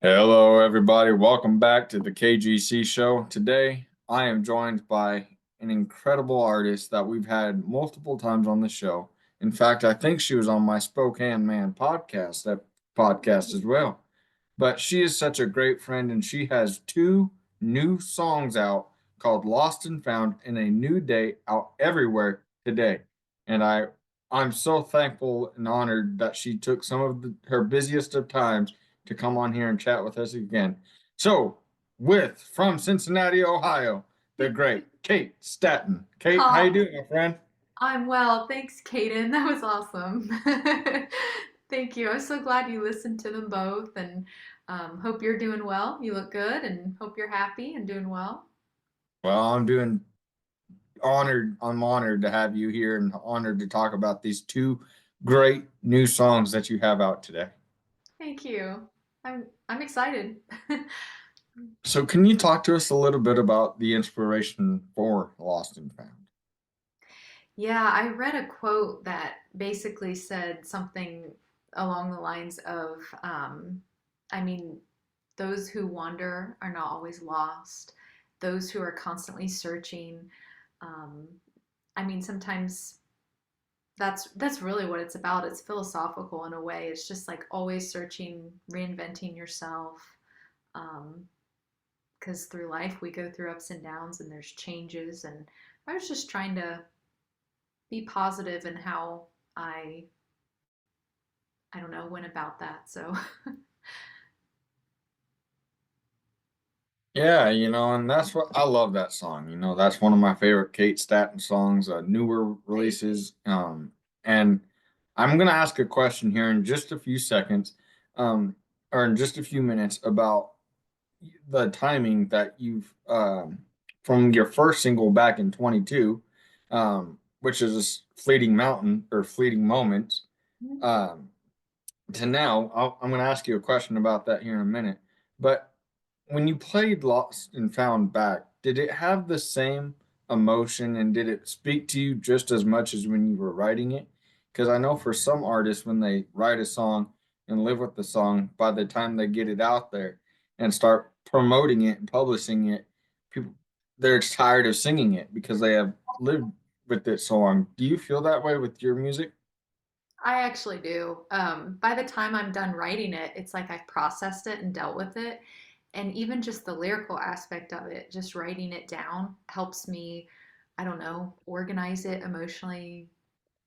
Hello, everybody. Welcome back to the KGC show. Today, I am joined by an incredible artist that we've had multiple times on the show. In fact, I think she was on my Spokane Man podcast as well. But she is such a great friend, and she has two new songs out called "Lost and Found" and "A New Day" out everywhere today. And I'm so thankful and honored that she took some of her busiest of times to come on here and chat with us again. So, with from Cincinnati, Ohio, the great Kate Stanton. Kate, how you Oh, doing, my friend? I'm well. Thanks, Kaden. That was awesome. Thank you. I'm so glad you listened to them both and hope you're doing well. You look good and hope you're happy and doing well. Well, I'm doing honored. I'm honored to have you here and honored to talk about these two great new songs that you have out today. Thank you. I'm excited. So, can you talk to us a little bit about the inspiration for Lost and Found? Yeah, I read a quote that basically said something along the lines of, I mean, those who wander are not always lost. Those who are constantly searching. Um, I mean, sometimes that's really what it's about. It's philosophical in a way. It's just like always searching, reinventing yourself. Um, because through life we go through ups and downs and there's changes. And I was just trying to be positive in how I I don't know went about that. So Yeah, and that's what I love that song. That's one of my favorite Kate Staton songs, newer right. releases. And I'm gonna ask a question here in just a few seconds, or in just a few minutes about the timing that you've from your first single back in 22, which is Fleeting Mountain or Fleeting Moments, um, to now. I'm gonna ask you a question about that here in a minute, but when you played Lost and Found back, did it have the same emotion and did it speak to you just as much as when you were writing it? Because I know for some artists, when they write a song and live with the song, by the time they get it out there and start promoting it and publishing it, people they're tired of singing it because they have lived with it so long. Do you feel that way with your music? I actually do. By the time I'm done writing it, it's like I've processed it and dealt with it. And even just the lyrical aspect of it, just writing it down helps me, I don't know, organize it emotionally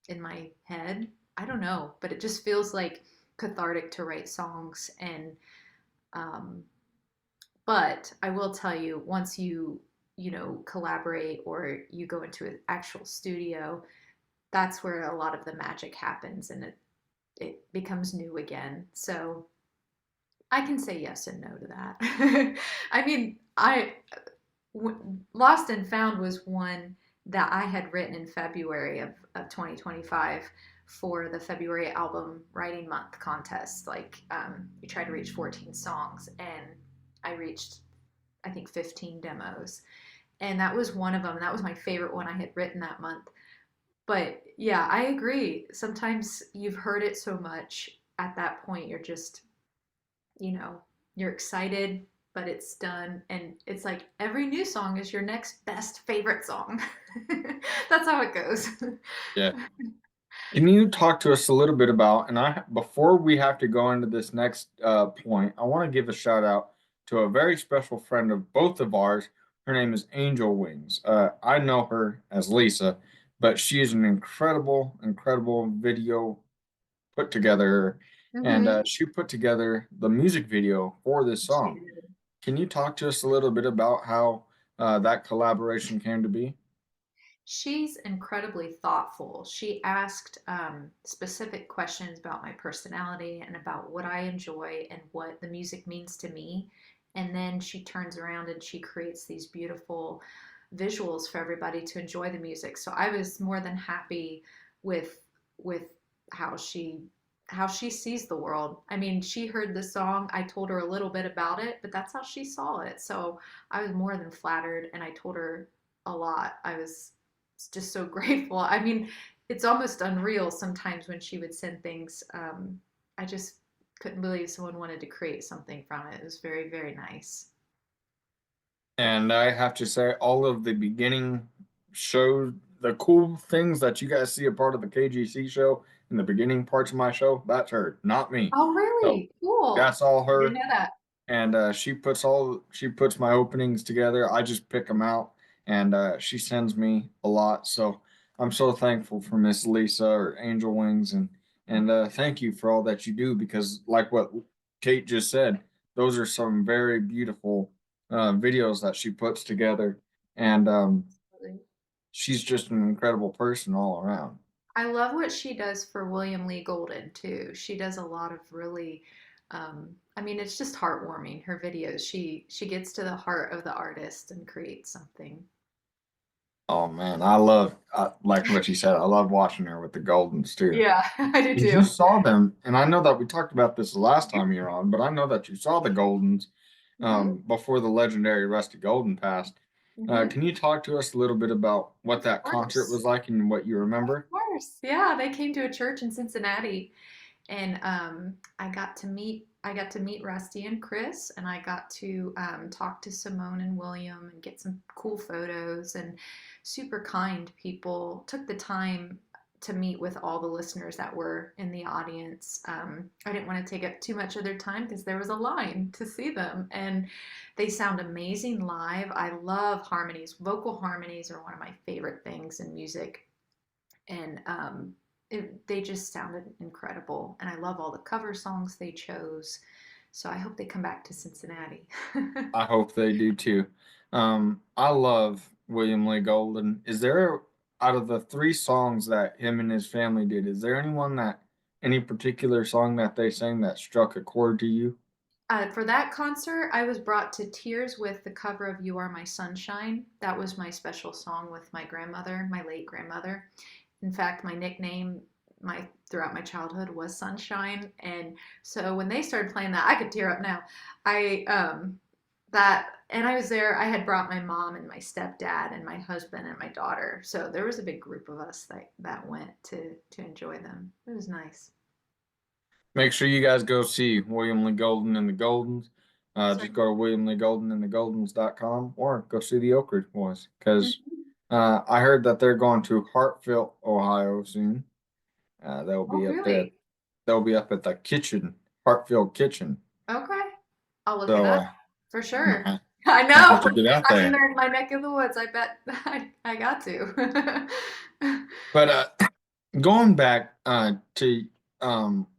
in my head. I don't know, but it just feels like cathartic to write songs. And, um, but I will tell you, once you collaborate or you go into an actual studio, that's where a lot of the magic happens and it becomes new again. So I can say yes and no to that. I mean, Lost and Found was one that I had written in February of 2025 for the February album writing month contest. Like, you try to reach 14 songs, and I reached, I think, 15 demos. And that was one of them. And that was my favorite one I had written that month. But yeah, I agree. Sometimes you've heard it so much at that point, you're just, you know, you're excited, but it's done. And it's like every new song is your next best favorite song. That's how it goes. Yeah. Can you talk to us a little bit about, and before we have to go into this next point, I want to give a shout out to a very special friend of both of ours. Her name is Angel Wings. I know her as Lisa, but she is an incredible, incredible video put together, and Hmm. she put together the music video for this She song. did. Can you talk to us a little bit about how that collaboration came to be? She's incredibly thoughtful. She asked specific questions about my personality and about what I enjoy and what the music means to me. And then she turns around and she creates these beautiful visuals for everybody to enjoy the music. So I was more than happy with with how she sees the world. I mean, she heard the song. I told her a little bit about it, but that's how she saw it. So I was more than flattered and I told her a lot. I was just so grateful. I mean, it's almost unreal sometimes when she would send things. I just couldn't believe someone wanted to create something from it. It was very, very nice. And I have to say, all of the beginning show, the cool things that you guys see a part of the KGC show in the beginning parts of my show, that's her, not me. Oh, So really? Cool. that's all I didn't her. know that. And she puts my openings together. I just pick them out, and she sends me a lot. So I'm so thankful for Miss Lisa or Angel Wings, and thank you for all that you do, because like what Kate just said, those are some very beautiful videos that she puts together, and she's just an incredible person all around. I love what she does for William Lee Golden too. She does a lot of really, I mean, it's just heartwarming. Her videos. She gets to the heart of the artist and creates something. Oh man, like what she said. I love watching her with the Goldens too. Yeah, I do You too. saw them, and I know that we talked about this the last time you were on, but I know that you saw the Goldens Hmm. before the legendary Rusty Golden passed. Hmm. Can you talk to us a little bit about what Of that concert course. was like and what you Of remember? course. Yeah, they came to a church in Cincinnati, and I got to meet Rusty and Chris, and I got to talk to Simone and William and get some cool photos. And super kind people took the time to meet with all the listeners that were in the audience. I didn't want to take up too much of their time because there was a line to see them, and they sound amazing live. I love harmonies. Vocal harmonies are one of my favorite things in music, and they just sounded incredible. And I love all the cover songs they chose. So I hope they come back to Cincinnati. I hope they do too. I love William Lee Golden. Is there, out of the three songs that him and his family did, is there any particular song that they sang that struck a chord to you? For that concert, I was brought to tears with the cover of You Are My Sunshine. That was my special song with my grandmother, my late grandmother. In fact, my nickname my throughout my childhood was Sunshine, and so when they started playing that, I could tear up now. I that and I was there. I had brought my mom and my stepdad and my husband and my daughter, so there was a big group of us that went to enjoy them. It was nice. Make sure you guys go see William Lee Golden and the Goldens. So, Just go to William Lee Golden and the Goldens.com, or go see the Oak Ridge Boys, because mhm. I heard that they're going to Hartfield, Ohio soon. They'll Oh, be up there. really? They'll be up at the kitchen, Hartfield Kitchen. Okay. I'll look it So up for sure. might I have to know. get out I'm in there. there in my neck of the woods. I bet I got to. But going back to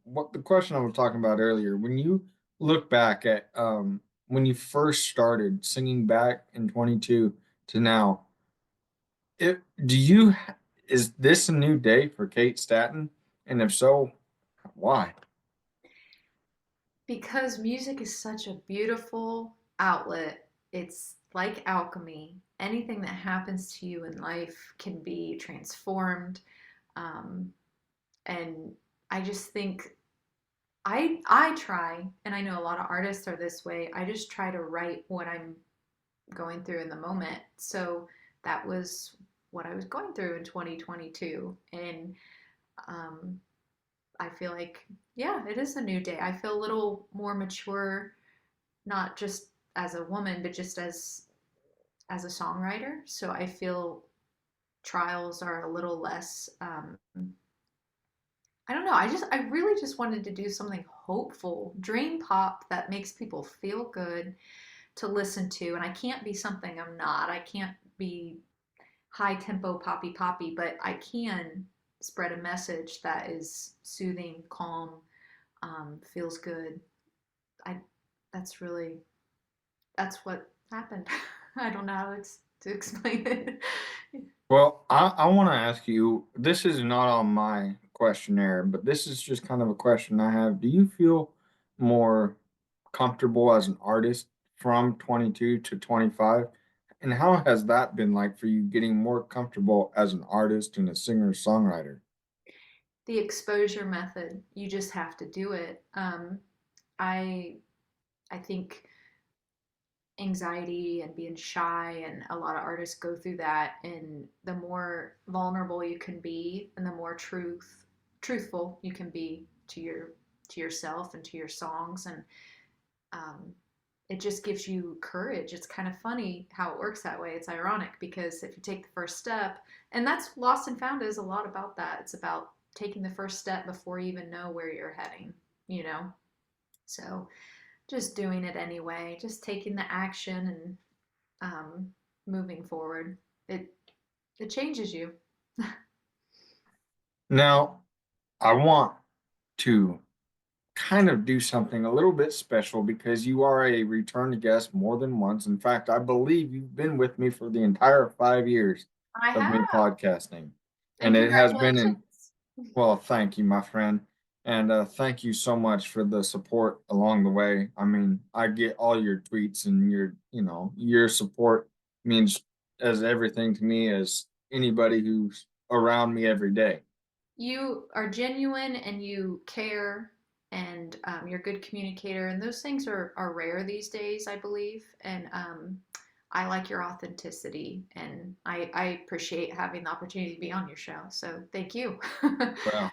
what the question I was talking about earlier, when you look back at when you first started singing back in 22 to now, it do you is this a new day for Kate Stanton? And if so, why? Because music is such a beautiful outlet. It's like alchemy. Anything that happens to you in life can be transformed. Um, and I just think I try, and I know a lot of artists are this way. I just try to write what I'm going through in the moment. So that was what I was going through in 2022. And um, I feel like, yeah, it is a new day. I feel a little more mature, not just as a woman, but just as a songwriter. So I feel trials are a little less. I don't know. I really just wanted to do something hopeful, dream pop that makes people feel good to listen to. And I can't be something I'm not. I can't be high tempo poppy poppy, but I can spread a message that is soothing, calm, feels good. I that's really that's what happened. I don't know how to explain it. Well, I want to ask you, this is not on my questionnaire, but this is just kind of a question I have. Do you feel more comfortable as an artist from 22 to 25? And how has that been like for you getting more comfortable as an artist and a singer-songwriter? The exposure method. You just have to do it. I I think anxiety and being shy, and a lot of artists go through that, and the more vulnerable you can be and the more truthful you can be to to yourself and to your songs, and um, it just gives you courage. It's kind of funny how it works that way. It's ironic because if you take the first step, and that's Lost and Found is a lot about that. It's about taking the first step before you even know where you're heading, you know? So just doing it anyway, just taking the action and moving forward. It it changes you. Now, I want to kind of do something a little bit special because you are a return guest more than once. In fact, I believe you've been with me for the entire 5 years I of me have. podcasting. And And it has been in, congratulations. well, thank you, my friend. And thank you so much for the support along the way. I mean, I get all your tweets and your support means as everything to me as anybody who's around me every day. You are genuine and you care, and you're a good communicator, and those things are rare these days, I believe. And I like your authenticity, and I appreciate having the opportunity to be on your show. So thank you. Well,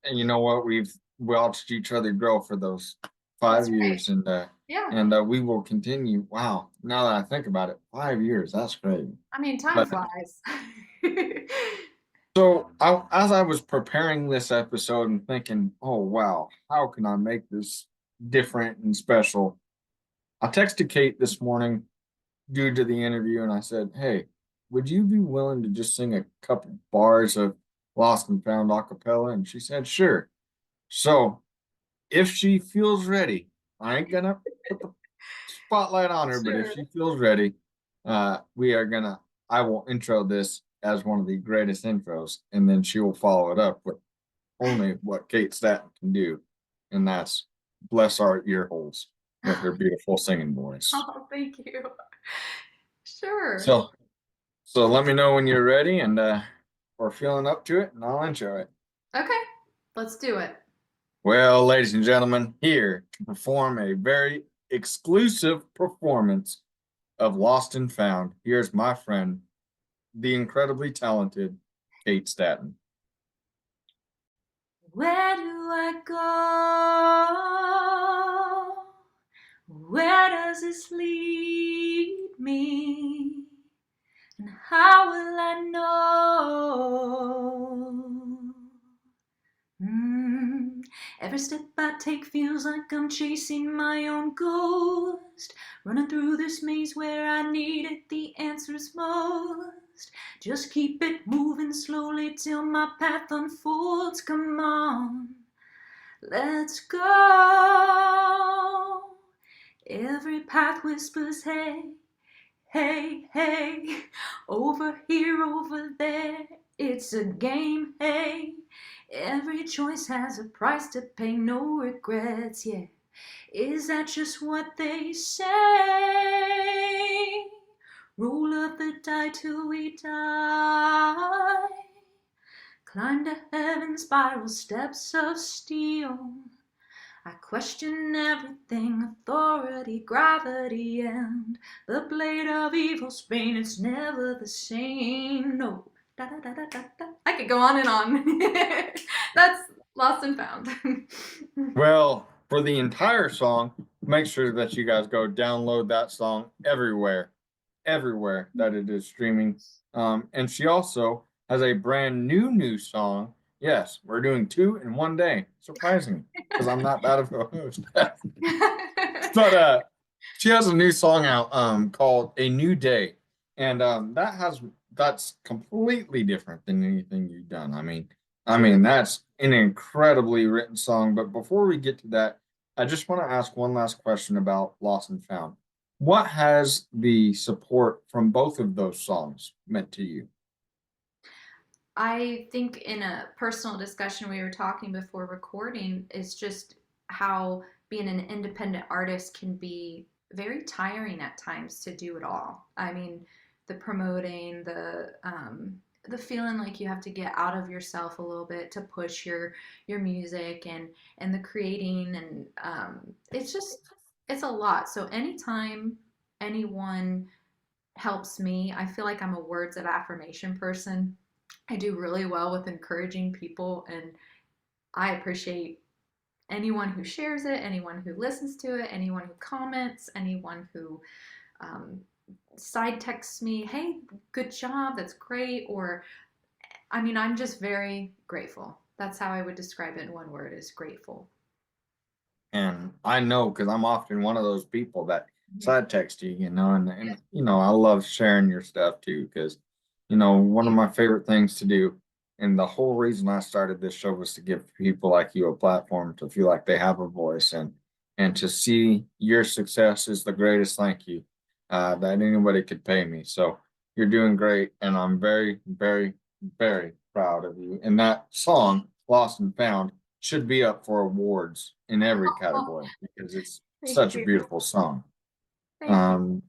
and you know what? We've watched each other grow for those That's five right. years, and Yeah. we will continue. Wow! Now that I think about it, 5 years, that's crazy. I mean, time But flies. so, as I was preparing this episode and thinking, oh wow, how can I make this different and special? I texted Kate this morning due to the interview, and I said, "Hey, would you be willing to just sing a couple bars of Lost and Found a cappella?" And she said, "Sure." So if she feels ready, I ain't gonna put the spotlight on her, but if Sure. she feels ready, we are gonna. I will intro this as one of the greatest intros, and then she will follow it up with only what Kate Stanton can do, and that's bless our ear holes with her beautiful singing voice. Oh, thank you. Sure. So, so let me know when you're ready, and we're feeling up to it, and I'll intro it. Okay, let's do it. Well, ladies and gentlemen, here to perform a very exclusive performance of Lost and Found, here's my friend, the incredibly talented Kate Stanton. Where do I go? Where does this lead me? And how will I know? Mm. Every step I take feels like I'm chasing my own ghost, running through this maze where I needed the answers most. Just keep it moving slowly till my path unfolds. Come on, let's go. Every path whispers, hey, hey, hey, over here, over there. It's a game, hey. Every choice has a price to pay, no regrets, yeah. Is that just what they say? Roll up the die till we die. Climb to heaven's spiral steps of steel. I question everything, authority, gravity, and the blade of evil's bane. It's never the same. No. Da, da, da, da, da, da. I could go on and on. That's Lost and Found. Well, for the entire song, make sure that you guys go download that song everywhere that it is streaming. And she also has a brand new song. Yes, we're doing two in one day. Surprising, because I'm not that of a host. But she has a new song out called A New Day. And that's completely different than anything you've done. I mean that's an incredibly written song, but before we get to that, I just want to ask one last question about Lost and Found. What has the support from both of those songs meant to you? I think in a personal discussion we were talking before recording is just how being an independent artist can be very tiring at times to do it all. I mean, the promoting, the feeling like you have to get out of yourself a little bit to push your music and the creating and it's just it's a lot. So anytime anyone helps me, I feel like I'm a words of affirmation person. I do really well with encouraging people, and I appreciate anyone who shares it, anyone who listens to it, anyone who comments, anyone who um, side texts me, hey, good job, that's great. Or, I mean, I'm just very grateful. That's how I would describe it in one word is grateful. And I know because I'm often one of those people that Mhm. side text you, and I love sharing your stuff too, because one of my favorite things to do, and the whole reason I started this show was to give people like you a platform to feel like they have a voice, and to see your success is the greatest thank you that anybody could pay me. So you're doing great, and I'm very, very, very proud of you. And that song, Lost and Found, should be up for awards in every Oh, category because it's thank such a you. beautiful song. Thank you. Um,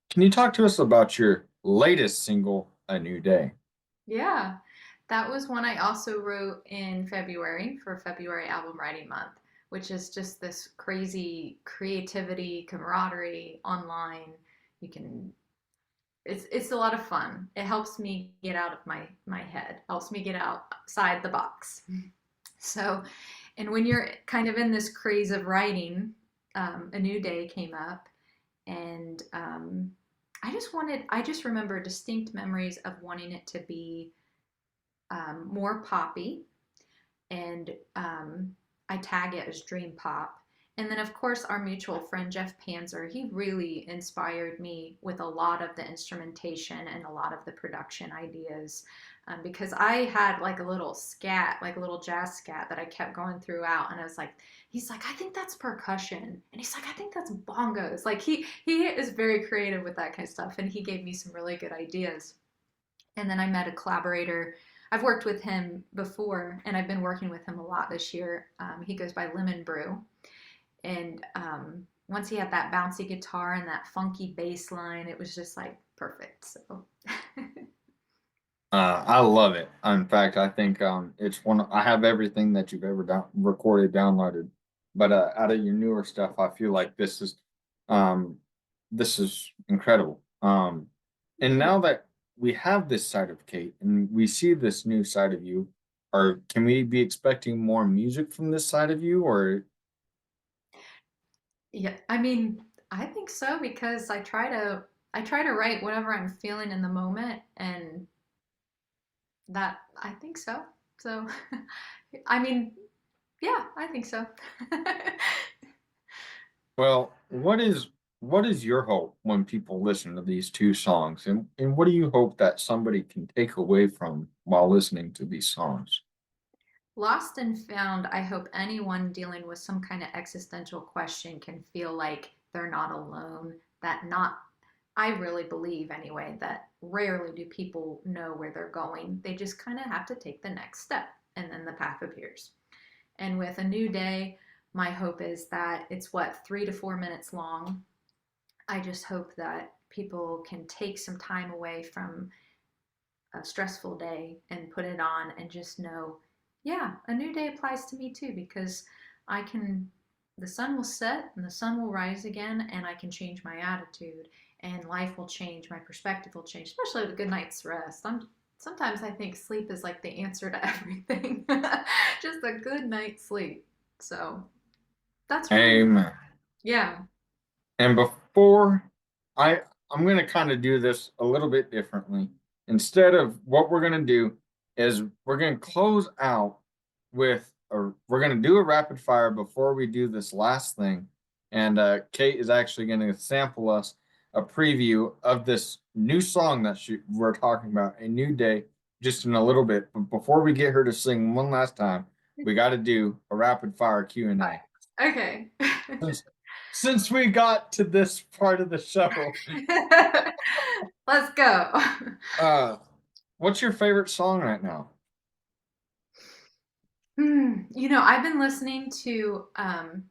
can you talk to us about your latest single, A New Day? Yeah, that was one I also wrote in February for February Album Writing Month, which is just this crazy creativity, camaraderie online. You can it's a lot of fun. It helps me get out of my head, helps me get outside the box. So, and when you're kind of in this craze of writing, a new day came up, and I just remember distinct memories of wanting it to be more poppy, and I tag it as dream pop. And then, of course, our mutual friend Jeff Panzer, he really inspired me with a lot of the instrumentation and a lot of the production ideas. Because I had like a little scat, like a little jazz scat that I kept going throughout, and I was like, he's like, I think that's percussion, and he's like, I think that's bongos. Like he is very creative with that kind of stuff, and he gave me some really good ideas. And then I met a collaborator. I've worked with him before, and I've been working with him a lot this year. He goes by Lemon Brew, and once he had that bouncy guitar and that funky bass line, it was just like perfect. So I love it. In fact, I think it's I have everything that you've ever recorded, downloaded, but out of your newer stuff, I feel like um, this is incredible. And now that we have this side of Kate and we see this new side of you, or can we be expecting more music from this side of you, or yeah, I mean, I think so because I try to write whatever I'm feeling in the moment, and that I think so. So I mean, yeah, I think so. well, what is your hope when people listen to these two songs, and what do you hope that somebody can take away from while listening to these songs? Lost and Found, I hope anyone dealing with some kind of existential question can feel like they're not alone. That not, I really believe anyway, that rarely do people know where they're going. They just kind of have to take the next step, and then the path appears. And with A New Day, my hope is that it's what, 3 to 4 minutes long. I just hope that people can take some time away from a stressful day and put it on and just know, yeah, a new day applies to me too because I can, the sun will set and the sun will rise again, and I can change my attitude, and life will change, my perspective will change, especially with a good night's rest. Sometimes I think sleep is like the answer to everything. Just a good night's sleep. So that's really, Amen. yeah. And before I I'm gonna kind of do this a little bit differently. Instead of what we're gonna do is we're gonna close out we're gonna do a rapid fire before we do this last thing. And Kate is actually gonna sample us a preview of this new song that we're talking about, A New Day, just in a little bit. But before we get her to sing one last time, we got to do a rapid fire Q&A. Okay. Since since we got to this part of the show, Let's go. uh, what's your favorite song right now? I've been listening to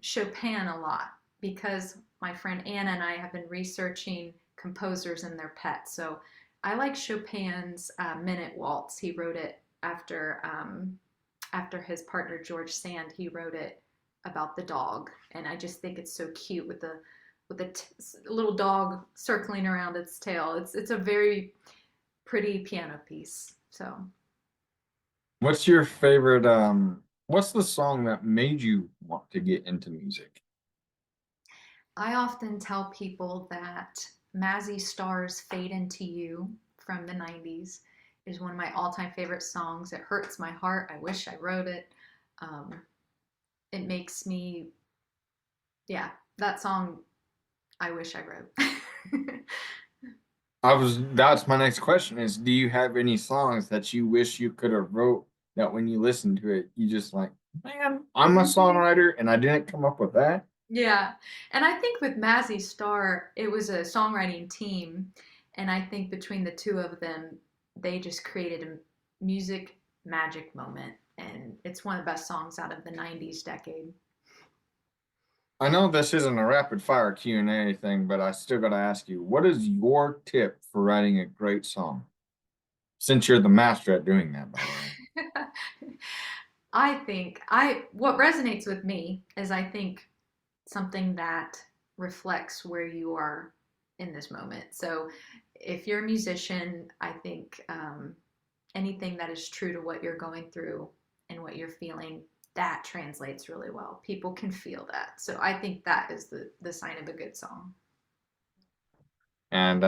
Chopin a lot because my friend Anna and I have been researching composers and their pets. So I like Chopin's Minute Waltz. He wrote it after his partner George Sand. He wrote it about the dog, and I just think it's so cute with the little dog circling around its tail. It's a very pretty piano piece. So What's your favorite? What's the song that made you want to get into music? I often tell people that Mazzy Star's Fade Into You from the 90s is one of my all time favorite songs. It hurts my heart. I wish I wrote it. Um, it makes me, yeah, that song I wish I wrote. That's my next question is, do you have any songs that you wish you could have wrote that when you listen to it, you just like, man, I'm a songwriter and I didn't come up with that? Yeah. And I think with Mazzy Star, it was a songwriting team. And I think between the two of them, they just created a music magic moment. And it's one of the best songs out of the 90s decade. I know this isn't a rapid fire Q&A thing, but I still got to ask you, what is your tip for writing a great song? Since you're the master at doing that, by the way. What resonates with me is I think something that reflects where you are in this moment. So if you're a musician, I think anything that is true to what you're going through and what you're feeling, that translates really well. People can feel that. So I think that is the sign of a good song. And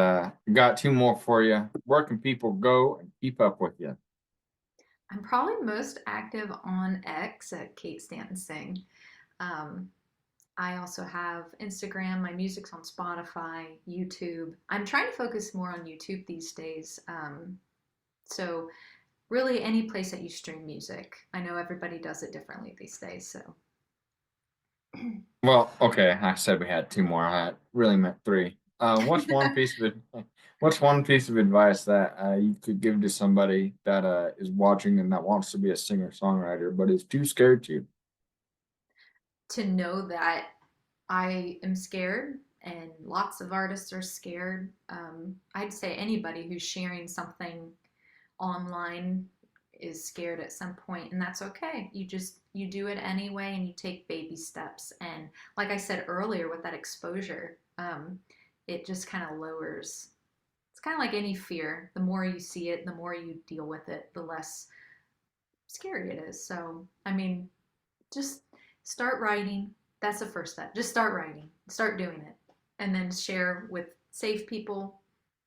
got two more for you. Where can people go and keep up with you? I'm probably most active on X at Kate Stanton Sing. Um, I also have Instagram. My music's on Spotify, YouTube. I'm trying to focus more on YouTube these days. So really any place that you stream music. I know everybody does it differently these days. So Well, okay, I said we had two more. I really meant three. What's one piece of advice that you could give to somebody that is watching and that wants to be a singer-songwriter but is too scared to? to know that I am scared and lots of artists are scared. I'd say anybody who's sharing something online is scared at some point, and that's okay. You do it anyway and you take baby steps. And like I said earlier with that exposure, it just kind of lowers. It's kind of like any fear. The more you see it, the more you deal with it, the less scary it is. So, I mean, just start writing. That's the first step. Just start writing, start doing it, and then share with safe people,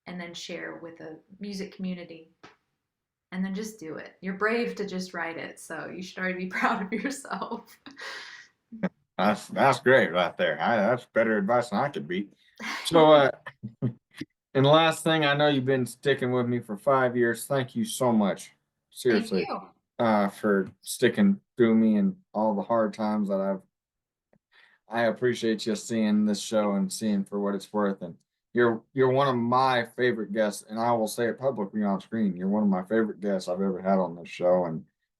and then share with a music community, and then just do it. You're brave to just write it, so you should already be proud of yourself. That's great right there. That's better advice than I could beat. So, and the last thing, I know you've been sticking with me for 5 years. Thank you so much, Thank seriously, you. for sticking through me and all the hard times that I appreciate you seeing this show and seeing for what it's worth. And you're one of my favorite guests, and I will say it publicly on screen. You're one of my favorite guests I've ever had on this show,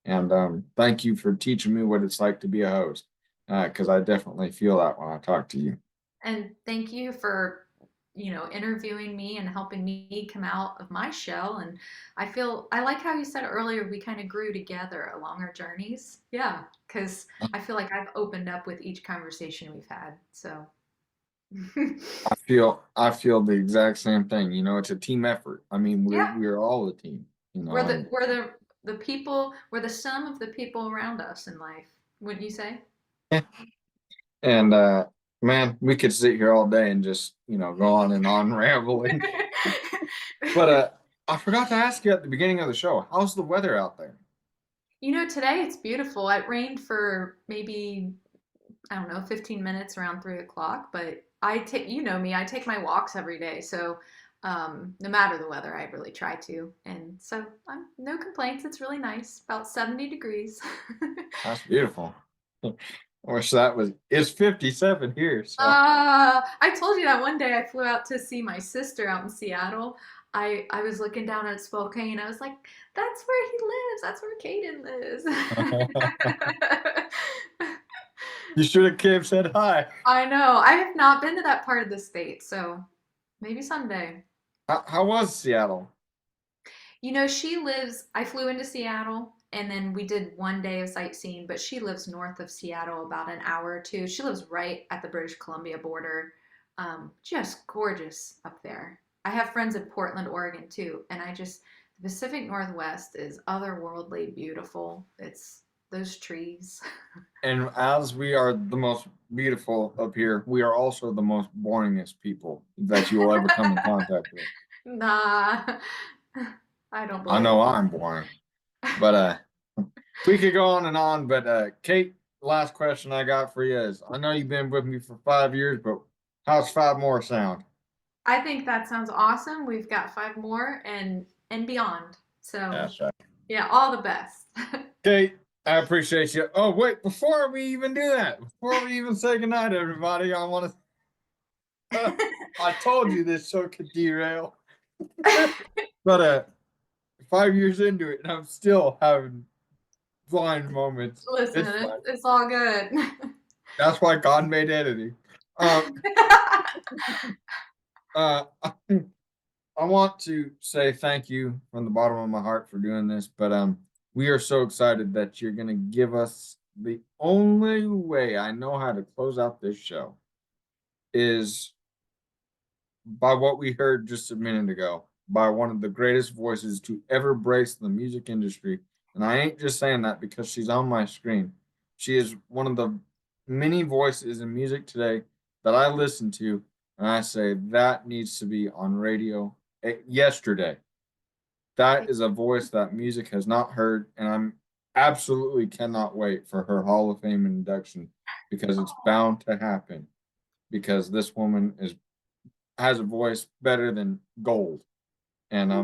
and thank you for teaching me what it's like to be a host, because I definitely feel that when I talk to you. And thank you for, interviewing me and helping me come out of my shell. And I like how you said earlier, we kind of grew together along our journeys. Yeah, because I feel like I've opened up with each conversation we've had. So, I feel the exact same thing. You know, it's a team effort. I mean, we're yeah, we're all a team. You we're know, the and we're the the people. We're the sum of the people around us in life. Wouldn't you say? and man, we could sit here all day and just go on and on rambling. But I forgot to ask you at the beginning of the show, how's the weather out there? Today it's beautiful. It rained for maybe, I don't know, 15 minutes around 3 o'clock, but me, I take my walks every day. So no matter the weather, I really try to. And so I'm no complaints. It's really nice, about 70 degrees. That's beautiful. I wish that was it's 57 here, so I told you that one day I flew out to see my sister out in Seattle. I was looking down at Spokane. I was like, that's where he lives. That's where Caden lives. you should have came said hi. I know. I have not been to that part of the state, so maybe someday. How was Seattle? I flew into Seattle and then we did one day of sightseeing, but she lives north of Seattle about an hour or two. She lives right at the British Columbia border. Just gorgeous up there. I have friends in Portland, Oregon too, and the Pacific Northwest is otherworldly beautiful. those trees. And as we are the most beautiful up here, we are also the most boringest people that you will ever come in contact with. Nah, I don't I believe know I'm boring, but we could go on and on. But Kate, last question I got for you is: I know you've been with me for 5 years, but how's five more sound? I think that sounds awesome. We've got five more and beyond. So, That's right. yeah, all the best. Kate, I appreciate you. Oh wait, before we even do that, before we even say goodnight, everybody, I want to. I told you this show could derail, but 5 years into it, and I'm still having blind moments. Listen, It's fine. it's all good. That's why God made editing. Um, uh, I want to say thank you from the bottom of my heart for doing this, but we are so excited that you're gonna give us the only way I know how to close out this show is by what we heard just a minute ago by one of the greatest voices to ever brace the music industry. And I ain't just saying that because she's on my screen. She is one of the many voices in music today that I listen to, and I say that needs to be on radio yesterday. That is a voice that music has not heard, and I'm absolutely cannot wait for her Hall of Fame induction because it's bound to happen because this woman is has a voice better than gold, and So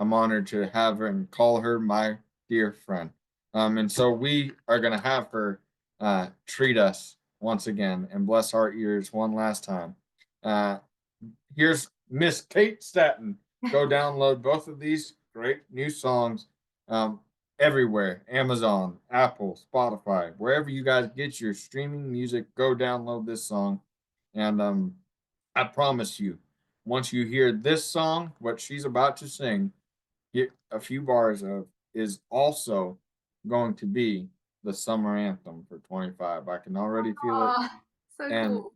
I'm honored to have her and call her my dear friend. And so we are gonna have her treat us once again and bless our ears one last time. Uh, Here's Miss Kate Stanton. Go download both of these great new songs um, everywhere: Amazon, Apple, Spotify, wherever you guys get your streaming music. Go download this song, and I promise you, once you hear this song, what she's about to sing, get a few bars of, is also going to be the summer anthem for 25. I can already feel it, aw, so and cool.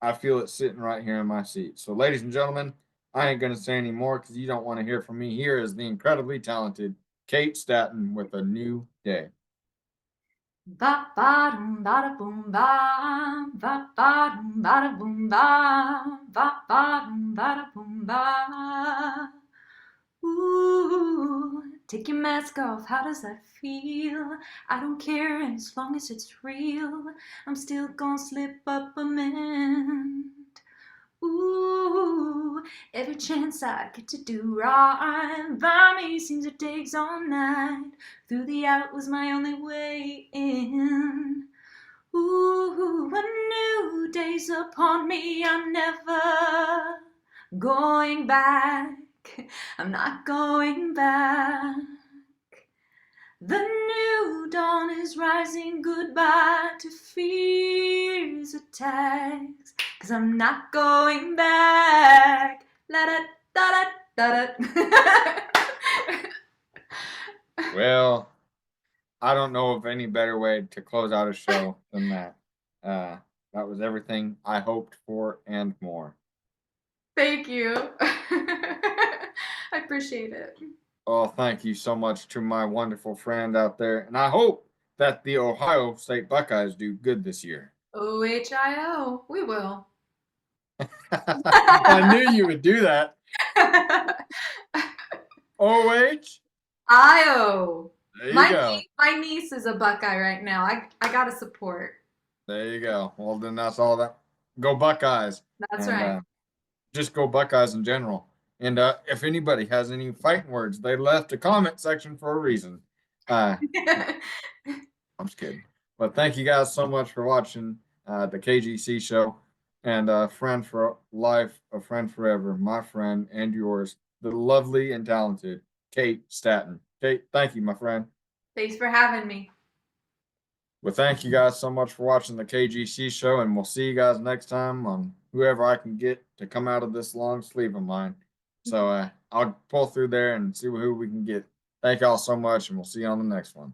I feel it sitting right here in my seat. So, ladies and gentlemen, I ain't going to say any more because you don't want to hear from me. Here is the incredibly talented Kate Stanton with A New Day. Ba ba dum ba da boom ba ba ba dum ba da boom ba ba ba dum ba da boom ba. Ooh, take your mask off. How does that feel? I don't care as long as it's real. I'm still gonna slip up a mint. Ooh, every chance I get to do right by me seems it takes all night. Through the out was my only way in. Ooh, a new day's upon me. I'm never going back. I'm not going back. The new dawn is rising, goodbye to fears, attacks, 'cause I'm not going back. La da da da da da. Well, I don't know of any better way to close out a show than that. Uh, that was everything I hoped for and more. Thank you. I appreciate it. Oh, thank you so much to my wonderful friend out there. And I hope that the Ohio State Buckeyes do good this year. OHIO, we will. I knew you would do that. OH? IO. There you go. My niece is a Buckeye right now. I gotta support. There you go. Well, then that's all that. Go Buckeyes. That's And right. just go Buckeyes in general. And if anybody has any fighting words, they left a comment section for a reason. Uh, I'm just kidding. But thank you guys so much for watching the KGC show. And a friend for life, a friend forever, my friend and yours, the lovely and talented Kate Stanton. Kate, thank you, my friend. Thanks for having me. Well, thank you guys so much for watching the KGC show, and we'll see you guys next time on whoever I can get to come out of this long sleeve of mine. So I'll pull through there and see who we can get. Thank y'all so much, and we'll see you on the next one.